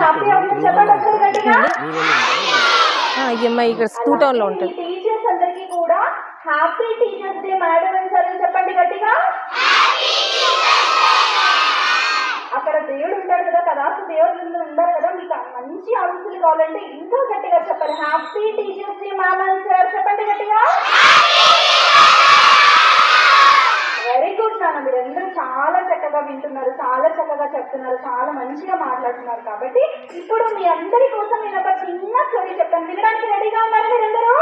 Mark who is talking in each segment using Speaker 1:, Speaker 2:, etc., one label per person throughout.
Speaker 1: Happy అవుతుంది చెప్పండి ఒకసారి గట్టిగా.
Speaker 2: ఈఎంఐ ఇక్కడ 2 టౌన్ లో ఉంటుంది.
Speaker 1: టీచర్స్ అందరికీ కూడా happy teachers day madam and sir చెప్పండి గట్టిగా. అక్కడ దేవుడు ఉంటాడు కదా కదా, దేవుడు ఉంటారు కదా, మీకు మంచి ఆలోచనలు కావాలంటే ఇంకా గట్టిగా చెప్పాలి. Happy teachers day ma'am and sir చెప్పండి గట్టిగా. వెరీ గుడ్ నాన్న, మీరందరూ చాలా చక్కగా వింటున్నారు, చాలా చక్కగా చెప్తున్నారు, చాలా మంచిగా మాట్లాడుతున్నారు. కాబట్టి ఇప్పుడు మీ అందరి కోసం నేను ఒక చిన్న స్టోరీ చెప్తాను, వినడానికి రెడీగా ఉన్నారు మీరందరూ?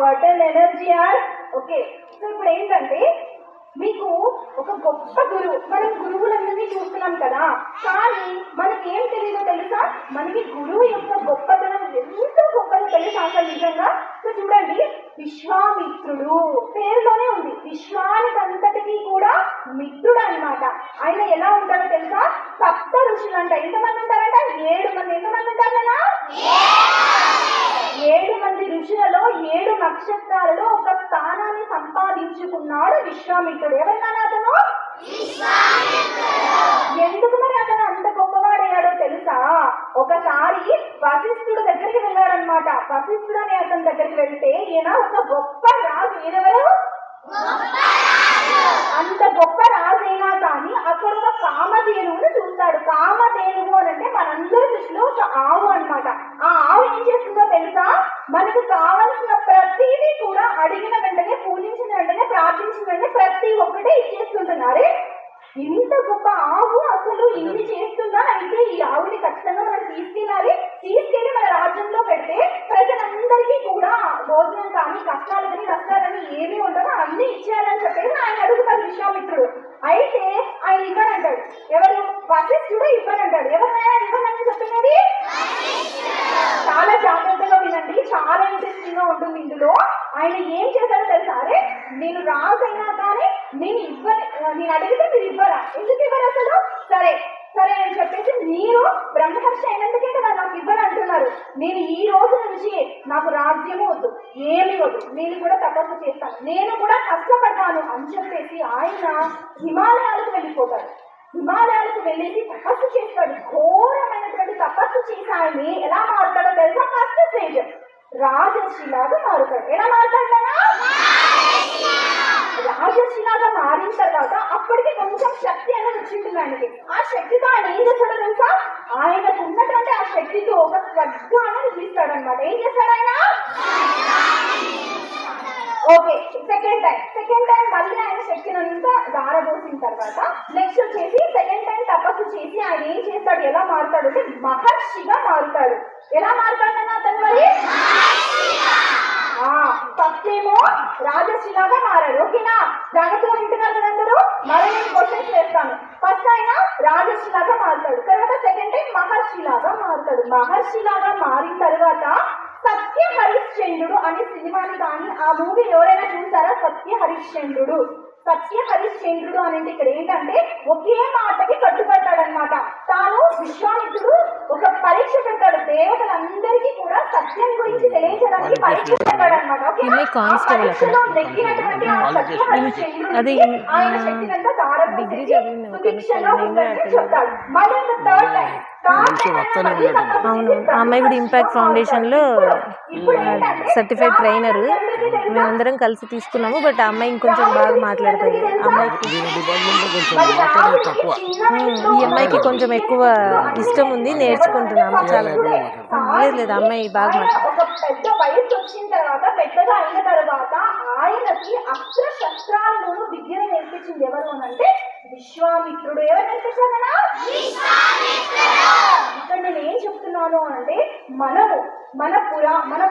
Speaker 1: వాట్ ఎన్ ఎనర్జీ యార్. ఓకే, సో ఇప్పుడు ఏంటంటే మీకు ఒక గొప్ప గురువు, మనం గురువులందరినీ చూస్తున్నాం కదా, కానీ మనకి ఏం తెలియదో తెలుసా? మనకి గురువు యొక్క గొప్పతనం ఎంత గొప్పదో తెలుసా అసలు నిజంగా? సో చూడండి, విశ్వామిత్రుడు పేరులోనే ఉంది, విశ్వానికి అంతటికీ కూడా మిత్రుడు అనమాట. ఆయన ఎలా ఉంటాడో తెలుసా? సప్త ఋషులు అంట. ఎంతమంది ఉంటారంట? 7 మంది. ఎంతమంది ఉంటారు కదా? 7 మంది ఋషులలో 7 నక్షత్రాలలో ఒక స్థానాన్ని సంపాదించుకున్నాడు విశ్వామిత్రుడు. ఎవరినానా అతను? ఎందుకు మరి అతను అంత గొప్పవాడయ్యాడో తెలుసా? ఒకసారి వశిష్ఠుడు దగ్గరికి వెళ్ళాడనమాట. వశిష్ఠుడు అనే అతని దగ్గరికి వెళ్తే ఈయన ఒక గొప్ప రాజు. ఈయనెవరు? అంత గొప్ప రాజైనా కానీ అక్కడ ఒక కామధేనువును చూస్తాడు. కామధేనువు అని అంటే మనందరి దృష్టిలో ఒక ఆవు అనమాట. ఆ ఆవు ఏం చేస్తుందో తెలుసా? మనకు కావలసిన ప్రతిదీ కూడా అడిగిన వెంటనే, పూజించిన వెంటనే, ప్రార్థించిన వెంటనే ప్రతి ఒక్కటే ఇచ్చేస్తుంటున్నారు. ఇంత గొప్ప ఆవు అసలు ఇన్ని చేస్తుందా? అయితే ఈ ఆవుని ఖచ్చితంగా మనం తీసుకెళ్లి మన రాజ్యంలో పెడితే ప్రజలందరికీ కూడా భోజనం కానీ, కష్టాలు కానీ, నష్టాలని ఏమి ఉండదో అన్ని ఇచ్చేయాలని చెప్పేసి ఆయన అడుగుతాడు విశ్వామిత్రుడు. అయితే ఆయన ఇవ్వనంటాడు. ఎవరు? వశిష్ఠుడు ఇవ్వనంటాడు. ఎవరైనా ఇవ్వనని చెప్పినది చాలా జాగ్రత్తగా వినండి, చాలా ఇంట్రెస్టింగ్ గా ఉంటుంది ఇందులో. ఆయన ఏం చేశాడో తెలుసా? అరే నేను రాజైనా కానీ నేను అడిగితే మీరు ఇవ్వరా? ఎందుకు ఇవ్వరు అసలు? సరే అని చెప్పేసి మీరు బ్రహ్మహర్షి అయినందుకే కదా నాకు ఇవ్వరు అంటున్నారు. నేను ఈ రోజు నుంచి నాకు రాజ్యము వద్దు, ఏమి వద్దు, నేను కూడా తపస్సు చేస్తాను, నేను కూడా కష్టపడతాను అని చెప్పేసి ఆయన హిమాలయాలకు వెళ్ళిపోతాడు. హిమాలయాలకు వెళ్ళేసి తపస్సు చేస్తాడు. ఘోరమైనటువంటి తపస్సు చేసి ఆయన్ని ఎలా మారుతాడో తెలుసా? ఫస్ట్ స్టేజ్ రాజర్షిలాగా మారుతాడు. ఎలా మారుతాడనా? రాజర్షిలాగా మారిన తర్వాత అప్పటికి కొంచెం శక్తి అనేది వచ్చింటుంది ఆయనకి. ఆ శక్తితో ఆయన ఏం చేస్తాడో తెలుసా? ఆయనకు ఉన్నటువంటి ఆ శక్తితో ఒక స్వర్గాన్ని నిర్మిస్తాడు అనమాట. ఏం చేస్తాడు ఆయన? ఓకే, సెకండ్ టైం మళ్ళీ ఆయన శక్తిని అంతా దారబోసిన తర్వాత నెక్స్ట్ వచ్చేసి సెకండ్ టైం తపస్సు చేసి ఆయన ఏం చేస్తాడు? ఎలా మారుతాడు అంటే మహర్షిగా మారుతాడు. ఎలా మారుతాడన్నా అతను మరి? ఫస్ట్ ఏమో రాజర్షిలాగా మారాడు. ఓకేనా? జాగ్రత్తగా వింటున్నారు కదా అందరూ? మరి నేను క్వశ్చన్స్ చేస్తాను. ఫస్ట్ ఆయన రాజర్షిలాగా మారుతాడు, తర్వాత సెకండ్ టైం మహర్షిలాగా మారుతాడు. మహర్షిలాగా మారిన తర్వాత సత్య హరిశ్చంద్రుడు అనే సినిమాని కానీ, ఆ మూవీ ఎవరైనా చూసారా? సత్య హరిశ్చంద్రుడు అనేది ఇక్కడ ఏంటంటే ఒకే మాటకి కట్టుబడ్డాడనమాట. తాను విశ్వామిత్రుడు ఒక పరీక్ష పెట్టాడు, దేవతలందరికీ కూడా సత్యం గురించి తెలియజేయడానికి పరీక్ష పెట్టాడనమాట. పరీక్షలో నెగ్గినటువంటి ఆ సత్య హరిశ్చంద్రుడు ఆయన శక్తినంతా సుభిక్షంగా ఉందని చెప్తాడు. మళ్ళీ థర్డ్ టైం
Speaker 2: అవును, అమ్మాయి కూడా ఇంపాక్ట్ ఫౌండేషన్ లో సర్టిఫైడ్ ట్రైనర్. మేమందరం కలిసి తీసుకున్నాము. బట్ ఆ అమ్మాయి ఇంకొంచెం బాగా మాట్లాడుతుంది. అమ్మాయికి ఈ అమ్మాయికి కొంచెం ఎక్కువ ఇష్టం ఉంది, నేర్చుకుంటున్నాము చాలా. లేదు అమ్మాయి బాగా
Speaker 1: పెద్ద వయసు వచ్చిన తర్వాత, పెద్దగా అయిన తర్వాత ఆయనకి అస్త్ర శస్త్రాలను విద్యను నేర్పించింది ఎవరు అని అంటే విశ్వామిత్రుడు. ఎవరు నేర్పించారన్నా? ఇక్కడ నేను ఏం చెప్తున్నాను అంటే మన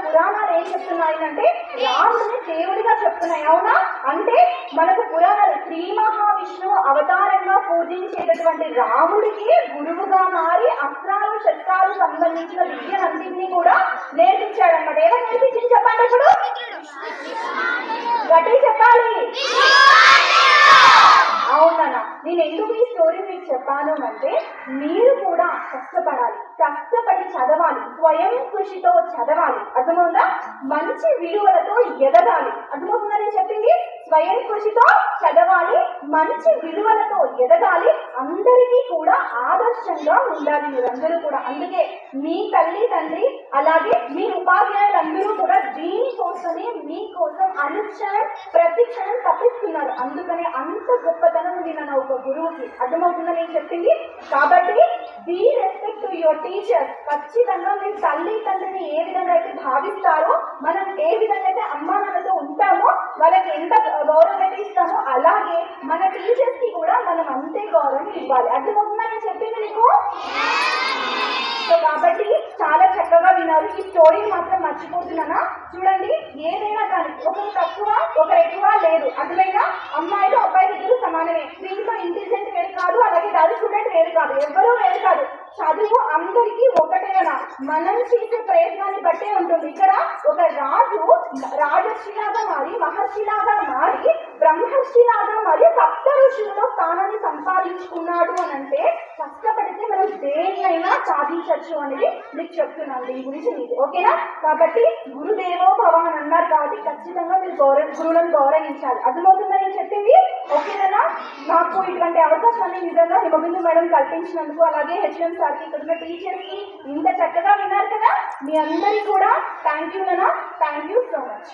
Speaker 1: పురాణాలు ఏం చెప్తున్నాయి అంటే రాముడిని దేవుడిగా చెప్తున్నాయి. అవునా? అంటే మనకు పురాణాలు శ్రీ మహావిష్ణువు అవతారంగా పూజించేటటువంటి రాముడికి గురువుగా మారి అస్త్రాలు శస్త్రాలు సంబంధించిన విద్యనంతిని కూడా నేర్పించాడన్నమాట. ఏదో నేర్పించింది చెప్పండి ఇప్పుడు? గట్టి చెప్పాలి. అవునన్నా, నేను ఎందుకు ఈ స్టోరీ మీకు చెప్పాను అంటే మీరు కూడా కష్టపడి చదవాలి, స్వయం కృషితో చదవాలి. అర్థమవుతుందా? మంచి విలువలతో ఎదగాలి. అర్థమవుతుందా నేను చెప్పింది? స్వయం కృషితో చదవాలి, మంచి విలువలతో ఎదగాలి, అందరికీ కూడా ఆదర్శంగా ఉండాలి మీరందరూ కూడా. అందుకే మీ తల్లి తండ్రి అలాగే మీ ఉపాధ్యాయులందరూ కూడా దీనికోసమే మీకోసం అనుక్షణం ప్రతి క్షణం తప్పిస్తున్నారు. అందుకనే అంత గొప్పతనం ఉంది నా ఒక గురువుకి. అర్థమవుతుందని నేను చెప్పింది. కాబట్టి be respect to your teachers. ఖచ్చితంగా మీరు తల్లి తండ్రిని ఏ విధంగా అయితే భావిస్తారో, మనం ఏ విధంగా అయితే అమ్మా నాన్నతో ఉంటామో, వాళ్ళకి ఎంత గౌరవం అయితే ఇస్తామో అలాగే మన టీచర్స్ కి కూడా మనం అంతే గౌరవం ఇవ్వాలి. అర్థమవుతుందా నేను చెప్పింది నీకు? సో కాబట్టి చాలా చక్కగా విన్నారు. ఈ స్టోరీ మాత్రం మర్చిపోతున్నానా? చూడండి, ఏదైనా కానీ ఒకరు తక్కువ ఒకరు ఎక్కువ లేదు. అర్థమైనా? అమ్మాయిలు అబ్బాయిలు ఇద్దరు సమానమే. దీంట్లో ఇంటెలిజెంట్ వేరు కాదు, అలాగే డల్ స్టూడెంట్ వేరు కాదు, ఎవ్వరూ వేరు కాదు. చదువు అందరికీ ఒకటేనా, మనం చేసే ప్రయత్నాన్ని బట్టే ఉంటుంది. ఇక్కడ ఒక రాజు రాజర్షిలాగా మారి, మహర్షిలాగా మారి, బ్రహ్మర్షిలాగా మారి సప్త ఋషులలో స్థానాన్ని సంపాదించుకున్నాడు అని అంటే కష్టపడితే మనం దేన్నైనా సాధించవచ్చు అనేది మీకు చెప్తున్నాను. దీని గురించి మీకు ఓకేనా? కాబట్టి గురుదేవో భవ అని అన్నారు కాబట్టి ఖచ్చితంగా మీరు గురువులను గౌరవించాలి. అర్థమవుతుందని నేను చెప్పింది. ఓకేనా? నాకు ఇటువంటి అవకాశాన్ని నిజంగా హిమబిందు మేడం కల్పించినందుకు, అలాగే హెచ్ఎం సార్కి, ఇక్కడ టీచర్స్ కి ఇంత చక్కగా విన్నారు కదా, మీ అందరికీ కూడా థ్యాంక్ యూ నాన్న. Thank you so much.